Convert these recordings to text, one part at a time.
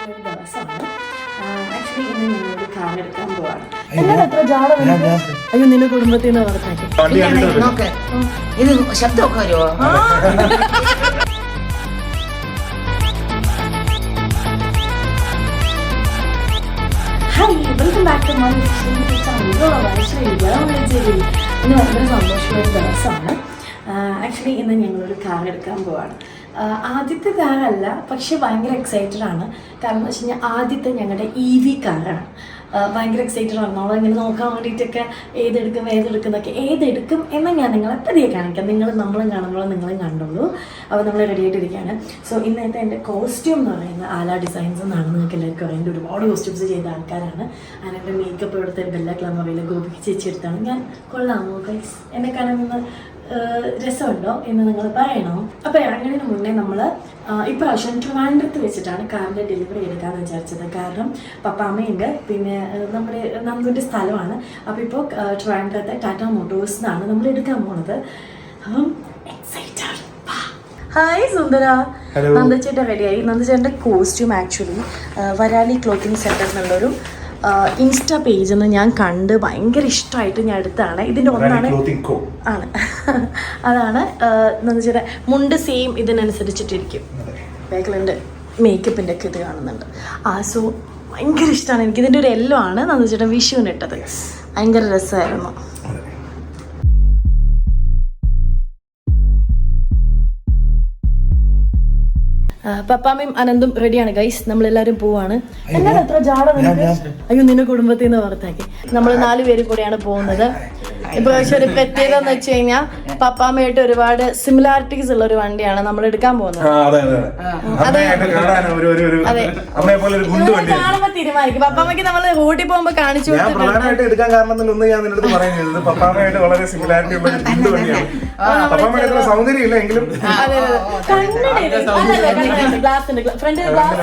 ഒരു ദിവസമാണ്. ആക്ച്വലി ഇന്ന് ഞങ്ങളൊരു കാർ എടുക്കാൻ പോവാണ്. അയ്യോ നിന്റെ കുടുംബത്തിൽ നിന്ന് വളർത്താക്കി നോക്ക് ഇത് ശബ്ദമൊക്കെ വരുമോ? Hi, welcome back to my channel. ഇന്ന് ഭയങ്കര സന്തോഷമുള്ള ഒരു ദിവസമാണ്. ആക്ച്വലി ഇന്ന് ഞങ്ങളൊരു കാർ എടുക്കാൻ പോവാണ്. ആദ്യത്തെ കാറല്ല, പക്ഷെ ഭയങ്കര എക്സൈറ്റഡ് ആണ്. കാരണം എന്ന് വെച്ച് കഴിഞ്ഞാൽ ആദ്യത്തെ ഞങ്ങളുടെ EV കാറാണ്. ഭയങ്കര എക്സൈറ്റഡ് ആണ്. നമ്മളിങ്ങനെ നോക്കാൻ വേണ്ടിയിട്ടൊക്കെ ഏതെടുക്കും എന്ന് ഞാൻ നിങ്ങളെ പതിയെ കാണിക്കാം. നമ്മളും കാണുമ്പോൾ നിങ്ങളും കണ്ടോളൂ. അപ്പോൾ നമ്മൾ റെഡി ആയിട്ടിരിക്കുകയാണ്. സോ ഇന്നത്തെ എൻ്റെ കോസ്റ്റ്യൂം എന്ന് പറയുന്നത് ആല ഡിസൈൻസ് എന്നാണ്. നിങ്ങൾക്ക് എല്ലാവർക്കും അറിയേണ്ട ഒരുപാട് കോസ്റ്റ്യൂംസ് ചെയ്ത ആൾക്കാരാണ്. അതിൻ്റെ മേക്കപ്പ് എടുത്ത് ബെല്ല ക്ലമറയിൽ ഗോപിക്ക് ചേച്ചി എടുത്താണ്. ഞാൻ കൊള്ളാമോ ഗൈസ്? എന്നെ കാണുന്ന രസമുണ്ടോ എന്ന് നിങ്ങൾ പറയണോ? അപ്പോൾ ഇറങ്ങുന്നതിന് മുന്നേ നമ്മൾ ഇപ്രാവശ്യം ട്രിവാൻഡ്രത്ത് വെച്ചിട്ടാണ് കാറിൻ്റെ ഡെലിവറി എടുക്കാമെന്ന് വിചാരിച്ചത്. കാരണം പപ്പാമ്മയുണ്ട്, പിന്നെ നമ്മുടെ നന്ദുവിൻ്റെ സ്ഥലമാണ്. അപ്പോൾ ഇപ്പോൾ ട്രിവാൻഡ്രത്തെ ടാറ്റ മോട്ടോഴ്സിനാണ് നമ്മൾ എടുക്കാൻ പോകുന്നത്. അപ്പം എക്സൈറ്റഡ്. ഹായ് സുന്ദര. നന്ദുചേട്ടൻ റെഡിയായി. നന്ദുചേട്ടൻ്റെ കോസ്റ്റ്യൂം ആക്ച്വലി വരാലി ക്ലോത്തിങ് സെൻറ്റർ എന്നുള്ളൊരു ഇൻസ്റ്റാ പേജിൽ നിന്ന് ഞാൻ കണ്ട് ഭയങ്കര ഇഷ്ടമായിട്ട് ഞാൻ എടുത്താണ്. ഇതിൻ്റെ ഒന്നാണ് ആണ് അതാണ് നന്ദുചേട്ടൻ മുണ്ട് സെയിം ഇതിനനുസരിച്ചിട്ടിരിക്കും. ബാക്കിലുണ്ട് മേക്കപ്പിൻ്റെ ഒക്കെ ഇത് കാണുന്നുണ്ട്. സോ ഭയങ്കര ഇഷ്ടമാണ് എനിക്ക്. ഇതിൻ്റെ ഒരു യെല്ലോ ആണ് നന്ദുചേട്ടൻ വിഷുവിന് ഇട്ടത്. ഭയങ്കര രസമായിരുന്നു. പപ്പാമ്മയും അനന്തും റെഡിയാണ് ഗൈസ്. നമ്മളെല്ലാവരും പോവാണ്. എല്ലാവരും എത്ര ജാട നിനക്ക്? അയ്യോ നിന്റെ കുടുംബത്തിൽ നിന്ന് പുറത്താക്കി. നമ്മൾ 4 പേരും കൂടെയാണ് പോകുന്നത്. ഇപ്രാവശ്യം ഒരു പ്രത്യേകത എന്ന് വെച്ച് കഴിഞ്ഞാൽ പപ്പാമ്മയായിട്ട് ഒരുപാട് സിമിലാരിറ്റീസ് ഉള്ള ഒരു വണ്ടിയാണ് നമ്മൾ എടുക്കാൻ പോകുന്നത്. കാണുമ്പോ തീരുമാനിക്കും. പപ്പാമ്മയ്ക്ക് നമ്മൾ റോഡിൽ പോകുമ്പോ കാണിച്ചു എടുക്കാൻ കാരണം ഞാൻ നിന്റെ പറയുന്നത് പപ്പാമ്മയായിട്ട് വളരെ സിമിലാരിറ്റി ഉള്ള ഒരു വണ്ടിയാണ്. പപ്പാമ്മയുടെ സൗന്ദര്യം ഇല്ല എങ്കിലും ഗ്ലാസ് ഉണ്ട്, ഫ്രണ്ട് ഗ്ലാസ്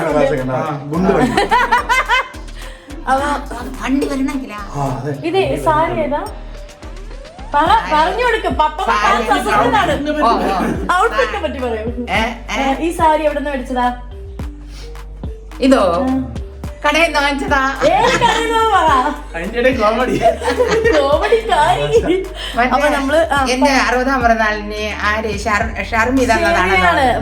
ഇത് സാരി ഏതാ പറഞ്ഞു കൊടുക്കും. ഔട്ട്ഫിറ്റിനെ പറ്റി പറയൂ. ഈ സാരി എവിടെ നിന്ന് മേടിച്ചതാ? ഇതോ കടയിൽ നിന്ന് വാങ്ങിച്ചതാ. എന്റെ 60ാം പിറന്നാളിന് ഷർമിത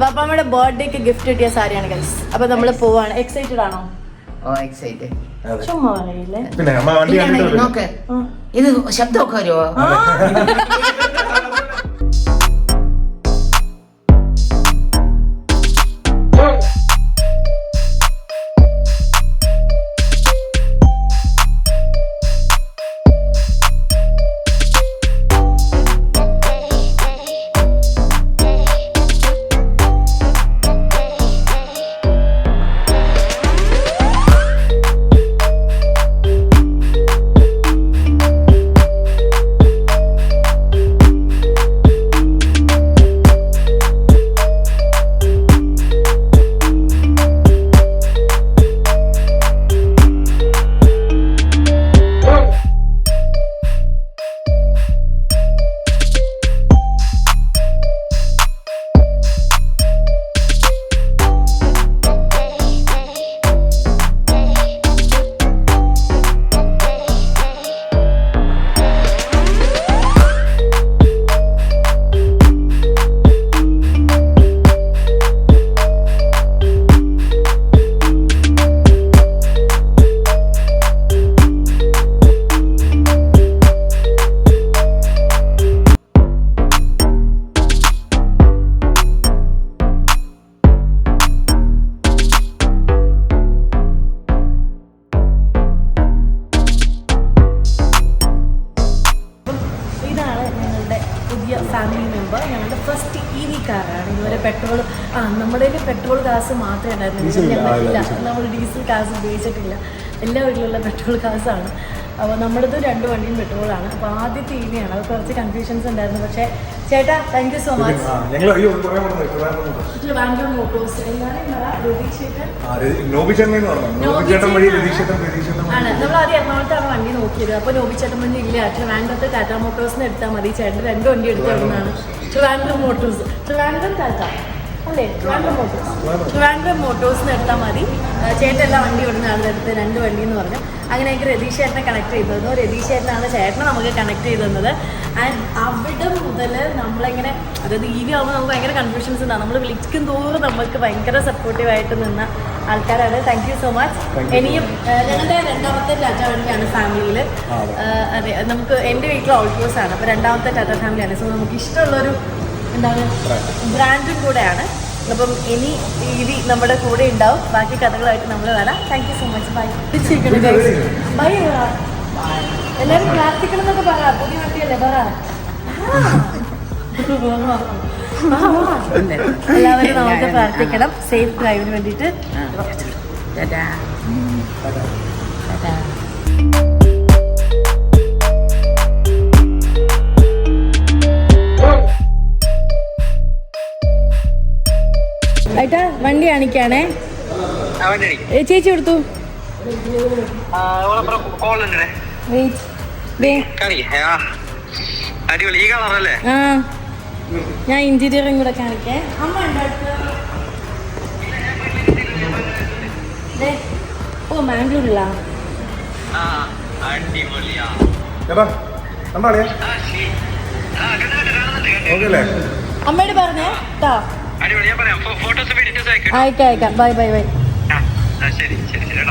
പപ്പാമ്മയുടെ ബർത്ത്ഡേക്ക് ഗിഫ്റ്റ് കിട്ടിയ സാരിയാണ് ഗൈസ്. അപ്പൊ നമ്മള് പോവാണ്. എക്സൈറ്റഡ് ആണോ? ഓ എക്സൈറ്റഡ്. ചുമ്മാ പറയില്ലേ? നോക്ക് ഇത് ശബ്ദമൊക്കെ വരുമോ? Family member. ഞങ്ങളുടെ ഫസ്റ്റ് EV കാറാണ്. ഇതുവരെ നമ്മുടെ പെട്രോൾ കാസ് മാത്രമേ ഉണ്ടായിരുന്നുള്ളൂ. നമ്മൾ ഡീസൽ കാസ് ഉപയോഗിച്ചിട്ടില്ല. എല്ലാ വീട്ടിലുള്ള പെട്രോൾ കാസാണ്. അപ്പോൾ നമ്മുടേത് 2 വണ്ടിയും പെട്രോളാണ്. അപ്പോൾ ആദ്യത്തെ EV ആണ്. അത് കുറച്ച് കൺഫ്യൂഷൻസ് ഉണ്ടായിരുന്നു. പക്ഷേ ചേട്ടാ thank you so much. Trivandrum Motors ആണ്. നമ്മൾ ആദ്യം എറണാകുളത്താണ് വണ്ടി നോക്കിയത്. അപ്പോൾ നോബിച്ചേട്ടൻ വണ്ടി ഇല്ല, ട്രിവാൻഡ്രത്ത് ടാറ്റ മോട്ടോഴ്സിന് എടുത്താൽ മതി. ചേട്ടൻ 2 വണ്ടി എടുത്തതാണ് ട്രിവാൻഡ്രം മോട്ടോഴ്സ്. ട്രിവാൻഡ്രം ടാറ്റ അല്ലേ? ട്രിവാൻഡ്രം മോട്ടോഴ്സിന് എടുത്താൽ മതി. ചേട്ടനെല്ലാം വണ്ടി ഇവിടുന്ന് ആളെടുത്ത് 2 വണ്ടി എന്ന് പറഞ്ഞു. അങ്ങനെ എനിക്ക് രതീഷ് ചേട്ടനെ കണക്ട് ചെയ്ത് തന്നു. രതീഷ് ചേട്ടനാണ് ചേട്ടനെ നമുക്ക് കണക്ട് ചെയ്ത് തന്നത്. ആൻഡ് അവിടെ മുതൽ നമ്മളിങ്ങനെ, അതായത് EV ആകുമ്പോൾ നമുക്ക് ഭയങ്കര കൺഫ്യൂഷൻസ് ഉണ്ടാകും. നമ്മൾ വിളിക്കും തോറും നമുക്ക് ഭയങ്കര സപ്പോർട്ടീവായിട്ട് നിന്ന ആൾക്കാരാണ്. Thank you so much. ഇനിയും ഞങ്ങളുടെ 2ാമത്തെ ടാറ്റ വണ്ടിയാണ് ഫാമിലിയിൽ. അതെ, നമുക്ക് എൻ്റെ വീട്ടിൽ ഓൾട്ടോസ് ആണ്. അപ്പോൾ 2ാമത്തെ ടാറ്റ ഫാമിലിയാണ്. സോ നമുക്ക് ഇഷ്ടമുള്ളൊരു എന്താണ് ബ്രാൻഡും കൂടെയാണ്. അപ്പം ഇനി EV നമ്മുടെ കൂടെ ഉണ്ടാവും. ബാക്കി കഥകളായിട്ട് നമ്മൾ വരാം. Thank you so much. Bye. Bye. എല്ലാവരും പ്രാർത്ഥിക്കണം എന്നൊക്കെ പറ. പുതിയ വണ്ടിയല്ലേ പറ. എല്ലാവരും നമുക്ക് പ്രാർത്ഥിക്കണം സേഫ് ഡ്രൈവിന് വേണ്ടിയിട്ട്. ഏട്ടാ വണ്ടി കാണിക്കാണേ. ചേച്ചി എടുത്തു. ആ ഞാൻ ഇന്റീരിയറും കൂടെ കാണിക്കേ. അമ്മ ഉണ്ടോ? ഓ മാംഗ്ലൂരില്ല. അമ്മയോട് പറഞ്ഞേ കേട്ടോ. അടിപൊളി, ഞാൻ പറയാം. ഫോട്ടോസ് അയക്കാം. Bye bye bye. ശരി ശരി ശരി.